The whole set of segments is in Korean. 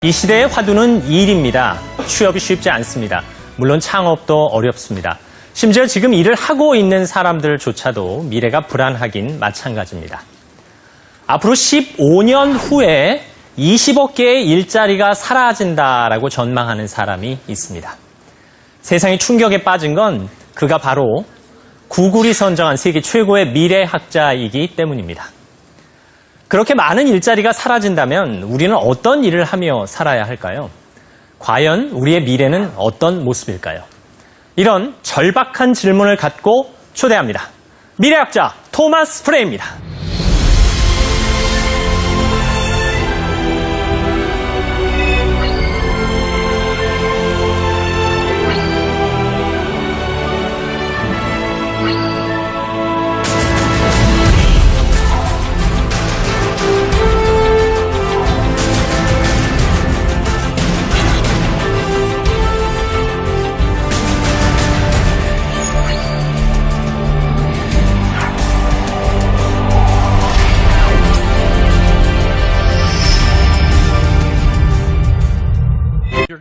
이 시대의 화두는 일입니다. 취업이 쉽지 않습니다. 물론 창업도 어렵습니다. 심지어 지금 일을 하고 있는 사람들조차도 미래가 불안하긴 마찬가지입니다. 앞으로 15년 후에 20억 개의 일자리가 사라진다라고 전망하는 사람이 있습니다. 세상이 충격에 빠진 건 그가 바로 구글이 선정한 세계 최고의 미래학자이기 때문입니다. 그렇게 많은 일자리가 사라진다면 우리는 어떤 일을 하며 살아야 할까요? 과연 우리의 미래는 어떤 모습일까요? 이런 절박한 질문을 갖고 초대합니다. 미래학자 토마스 프레입니다.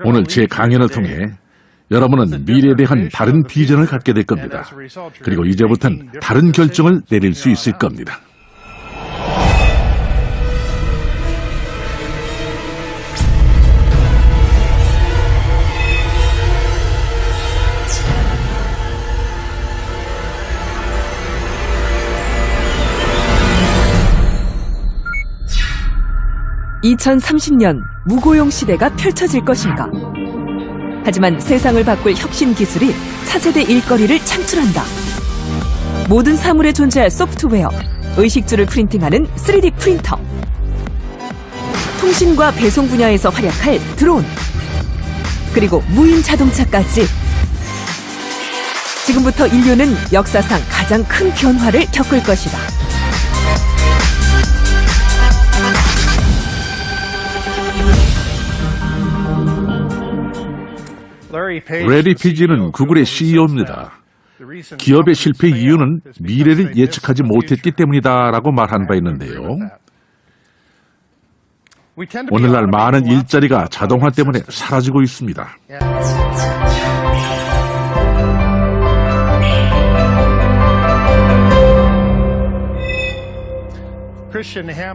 오늘 제 강연을 통해 여러분은 미래에 대한 다른 비전을 갖게 될 겁니다. 그리고 이제부터는 다른 결정을 내릴 수 있을 겁니다. (2030년) 무고용 시대가 펼쳐질 것인가? 하지만 세상을 바꿀 혁신 기술이 차세대 일거리를 창출한다. 모든 사물에 존재할 소프트웨어, 의식주를 프린팅하는 3D 프린터, 통신과 배송 분야에서 활약할 드론, 그리고 무인 자동차까지. 지금부터 인류는 역사상 가장 큰 변화를 겪을 것이다. 레리 피지는 구글의 CEO입니다. 기업의 실패 이유는 미래를 예측하지 못했기 때문이다라고 말한 바 있는데요. 오늘날 많은 일자리가 자동화 때문에 사라지고 있습니다.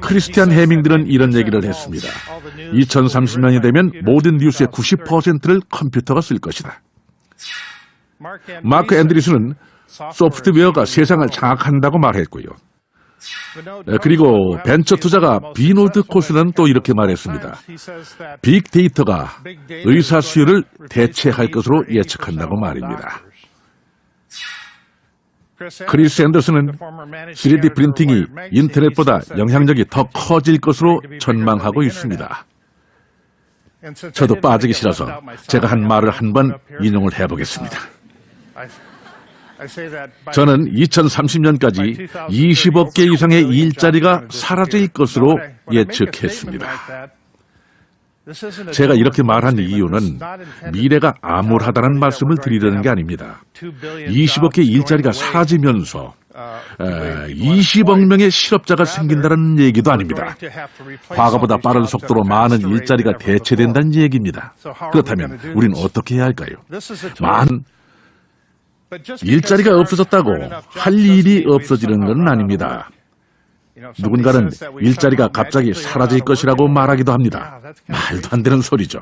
크리스티안 해밍들은 이런 얘기를 했습니다. 2030년이 되면 모든 뉴스의 90%를 컴퓨터가 쓸 것이다. 마크 앤드리슨은 소프트웨어가 세상을 장악한다고 말했고요. 그리고 벤처 투자가 비노드 코스는 또 이렇게 말했습니다. 빅데이터가 의사 수요를 대체할 것으로 예측한다고 말입니다. 크리스 앤더슨은 3D 프린팅이 인터넷보다 영향력이 더 커질 것으로 전망하고 있습니다. 저도 빠지기 싫어서 제가 한 말을 한번 인용을 해보겠습니다. 저는 2030년까지 20억 개 이상의 일자리가 사라질 것으로 예측했습니다. 제가 이렇게 말한 이유는 미래가 암울하다는 말씀을 드리려는 게 아닙니다. 20억 개 일자리가 사라지면서 20억 명의 실업자가 생긴다는 얘기도 아닙니다. 과거보다 빠른 속도로 많은 일자리가 대체된다는 얘기입니다. 그렇다면 우리는 어떻게 해야 할까요? 일자리가 없어졌다고 할 일이 없어지는 건 아닙니다. 누군가는 일자리가 갑자기 사라질 것이라고 말하기도 합니다. 말도 안 되는 소리죠.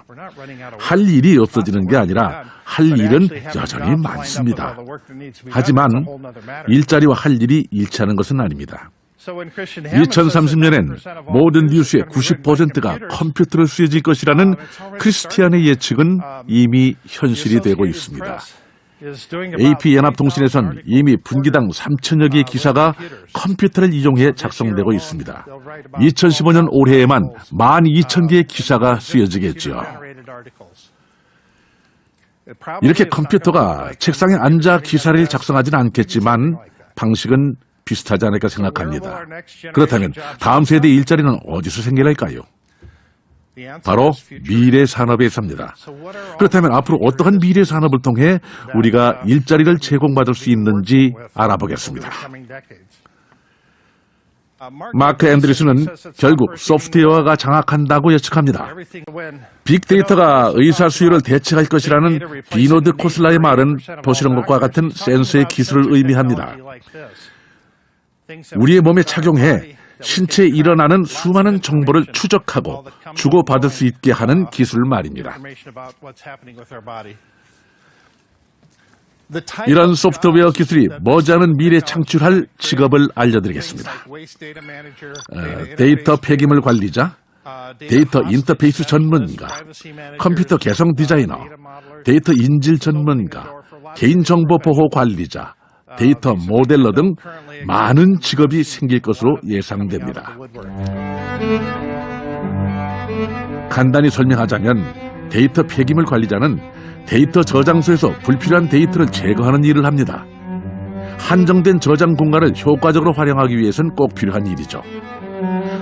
할 일이 없어지는 게 아니라 할 일은 여전히 많습니다. 하지만 일자리와 할 일이 일치하는 것은 아닙니다. 2030년엔 모든 뉴스의 90%가 컴퓨터로 쓰여질 것이라는 크리스티안의 예측은 이미 현실이 되고 있습니다. AP연합통신에선 이미 분기당 3천여 개의 기사가 컴퓨터를 이용해 작성되고 있습니다. 2015년 올해에만 12,000개의 기사가 쓰여지겠죠. 이렇게 컴퓨터가 책상에 앉아 기사를 작성하지는 않겠지만 방식은 비슷하지 않을까 생각합니다. 그렇다면 다음 세대 일자리는 어디서 생겨날까요? 바로 미래 산업에서입니다. 그렇다면 앞으로 어떠한 미래 산업을 통해 우리가 일자리를 제공받을 수 있는지 알아보겠습니다. 마크 앤드리스는 결국 소프트웨어가 장악한다고 예측합니다. 빅데이터가 의사 수요를 대체할 것이라는 비노드 코슬라의 말은 보시는 것과 같은 센서의 기술을 의미합니다. 우리의 몸에 착용해 신체에 일어나는 수많은 정보를 추적하고 주고받을 수 있게 하는 기술 말입니다. 이런 소프트웨어 기술이 머지않은 미래에 창출할 직업을 알려드리겠습니다. 데이터 폐기물 관리자, 데이터 인터페이스 전문가, 컴퓨터 개성 디자이너, 데이터 인질 전문가, 개인정보 보호 관리자, 데이터 모델러 등 많은 직업이 생길 것으로 예상됩니다. 간단히 설명하자면 데이터 폐기물 관리자는 데이터 저장소에서 불필요한 데이터를 제거하는 일을 합니다. 한정된 저장 공간을 효과적으로 활용하기 위해서는 꼭 필요한 일이죠.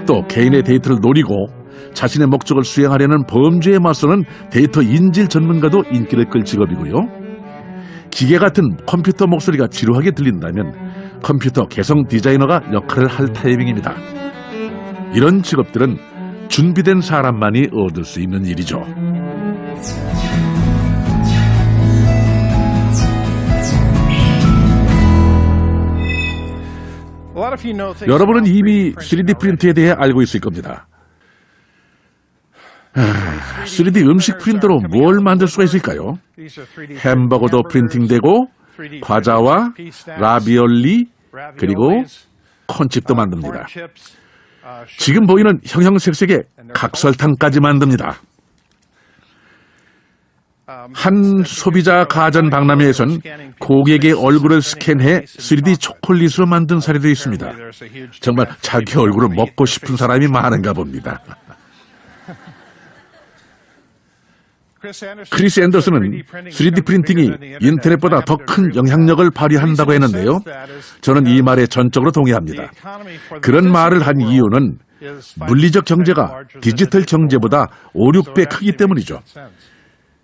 또 개인의 데이터를 노리고 자신의 목적을 수행하려는 범죄에 맞서는 데이터 인질 전문가도 인기를 끌 직업이고요. 기계 같은 컴퓨터 목소리가 지루하게 들린다면 컴퓨터 개성 디자이너가 역할을 할 타이밍입니다. 이런 직업들은 준비된 사람만이 얻을 수 있는 일이죠. 여러분은 이미 3D 프린터에 대해 알고 있을 겁니다. 3D 음식 프린터로 뭘 만들 수가 있을까요? 햄버거도 프린팅되고 과자와 라비올리 그리고 콘칩도 만듭니다. 지금 보이는 형형색색의 각설탕까지 만듭니다. 한 소비자 가전 박람회에선 고객의 얼굴을 스캔해 3D 초콜릿으로 만든 사례도 있습니다. 정말 자기 얼굴을 먹고 싶은 사람이 많은가 봅니다. 크리스 앤더슨은 3D 프린팅이 인터넷보다 더 큰 영향력을 발휘한다고 했는데요. 저는 이 말에 전적으로 동의합니다. 그런 말을 한 이유는 물리적 경제가 디지털 경제보다 5, 6배 크기 때문이죠.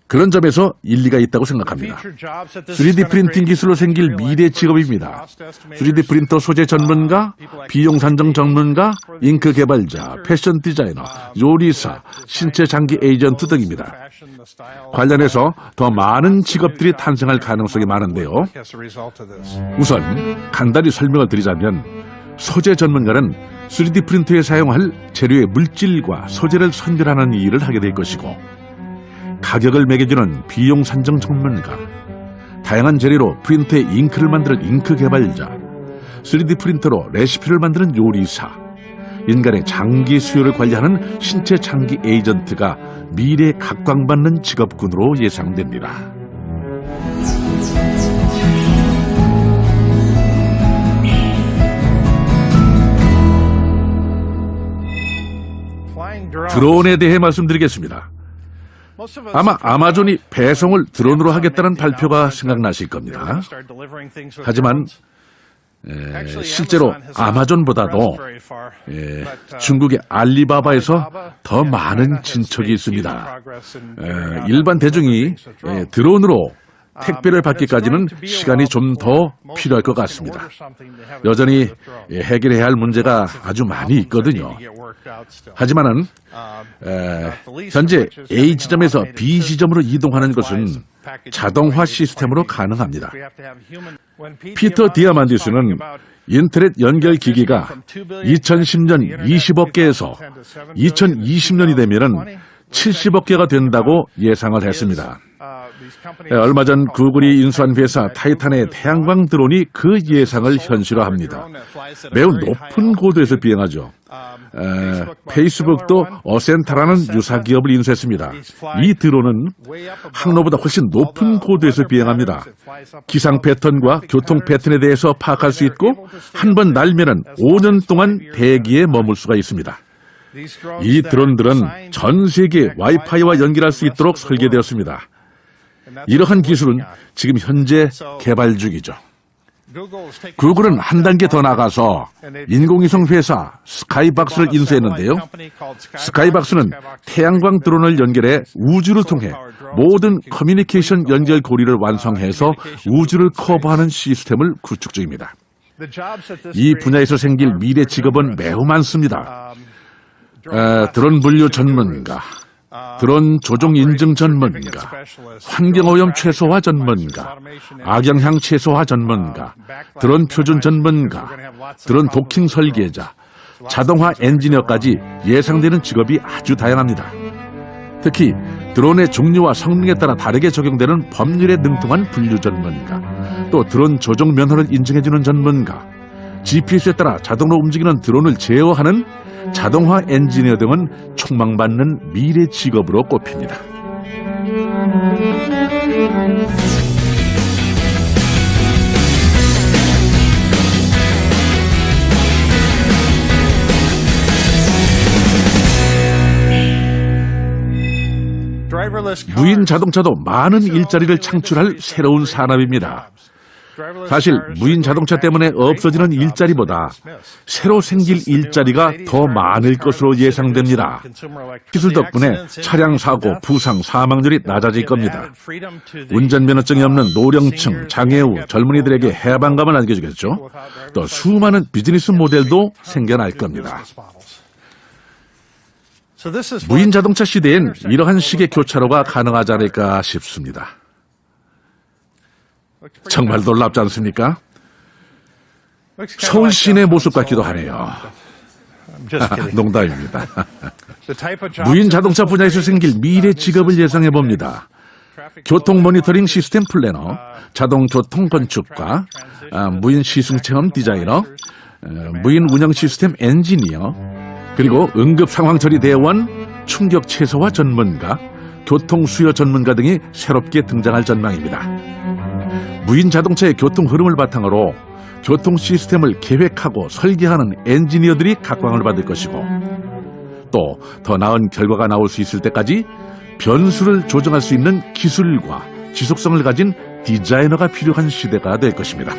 그런 점에서 일리가 있다고 생각합니다. 3D 프린팅 기술로 생길 미래 직업입니다. 3D 프린터 소재 전문가, 비용 산정 전문가, 잉크 개발자, 패션 디자이너, 요리사, 신체 장기 에이전트 등입니다. 관련해서 더 많은 직업들이 탄생할 가능성이 많은데요. 우선 간단히 설명을 드리자면 소재 전문가는 3D 프린터에 사용할 재료의 물질과 소재를 선별하는 일을 하게 될 것이고, 가격을 매겨주는 비용 산정 전문가, 다양한 재료로 프린터에 잉크를 만드는 잉크 개발자, 3D 프린터로 레시피를 만드는 요리사, 인간의 장기 수요를 관리하는 신체 장기 에이전트가 미래에 각광받는 직업군으로 예상됩니다. 드론에 대해 말씀드리겠습니다. 아마 아마존이 배송을 드론으로 하겠다는 발표가 생각나실 겁니다. 하지만 실제로 아마존보다도 중국의 알리바바에서 더 많은 진척이 있습니다. 일반 대중이 드론으로 택배를 받기까지는 시간이 좀 더 필요할 것 같습니다. 여전히 해결해야 할 문제가 아주 많이 있거든요. 하지만은 현재 A 지점에서 B 지점으로 이동하는 것은 자동화 시스템으로 가능합니다. 피터 디아만디스는 인터넷 연결 기기가 2010년 20억 개에서 2020년이 되면은 70억 개가 된다고 예상을 했습니다. 얼마 전 구글이 인수한 회사 타이탄의 태양광 드론이 그 예상을 현실화합니다. 매우 높은 고도에서 비행하죠. 페이스북도 어센타라는 유사 기업을 인수했습니다. 이 드론은 항로보다 훨씬 높은 고도에서 비행합니다. 기상 패턴과 교통 패턴에 대해서 파악할 수 있고 한 번 날면은 5년 동안 대기에 머물 수가 있습니다. 이 드론들은 전 세계 와이파이와 연결할 수 있도록 설계되었습니다. 이러한 기술은 지금 현재 개발 중이죠. 구글은 한 단계 더 나가서 인공위성 회사 스카이박스를 인수했는데요. 스카이박스는 태양광 드론을 연결해 우주를 통해 모든 커뮤니케이션 연결 고리를 완성해서 우주를 커버하는 시스템을 구축 중입니다. 이 분야에서 생길 미래 직업은 매우 많습니다. 드론 분류 전문가, 드론 조종 인증 전문가, 환경오염 최소화 전문가, 악영향 최소화 전문가, 드론 표준 전문가, 드론 도킹 설계자, 자동화 엔지니어까지 예상되는 직업이 아주 다양합니다. 특히 드론의 종류와 성능에 따라 다르게 적용되는 법률에 능통한 분류 전문가, 또 드론 조종 면허를 인증해주는 전문가, GPS에 따라 자동으로 움직이는 드론을 제어하는 자동화 엔지니어 등은 촉망받는 미래 직업으로 꼽힙니다. 무인 자동차도 많은 일자리를 창출할 새로운 산업입니다. 사실 무인 자동차 때문에 없어지는 일자리보다 새로 생길 일자리가 더 많을 것으로 예상됩니다. 기술 덕분에 차량 사고, 부상, 사망률이 낮아질 겁니다. 운전면허증이 없는 노령층, 장애우, 젊은이들에게 해방감을 안겨주겠죠. 또 수많은 비즈니스 모델도 생겨날 겁니다. 무인 자동차 시대엔 이러한 식의 교차로가 가능하지 않을까 싶습니다. 정말 놀랍지 않습니까? 서울 시내 모습 같기도 하네요. 농담입니다. 무인 자동차 분야에서 생길 미래 직업을 예상해 봅니다. 교통 모니터링 시스템 플래너, 자동 교통 건축가, 무인 시승 체험 디자이너, 무인 운영 시스템 엔지니어, 그리고 응급 상황 처리 대원, 충격 최소화 전문가, 교통 수요 전문가 등이 새롭게 등장할 전망입니다. 무인 자동차의 교통 흐름을 바탕으로 교통 시스템을 계획하고 설계하는 엔지니어들이 각광을 받을 것이고, 또 더 나은 결과가 나올 수 있을 때까지 변수를 조정할 수 있는 기술과 지속성을 가진 디자이너가 필요한 시대가 될 것입니다.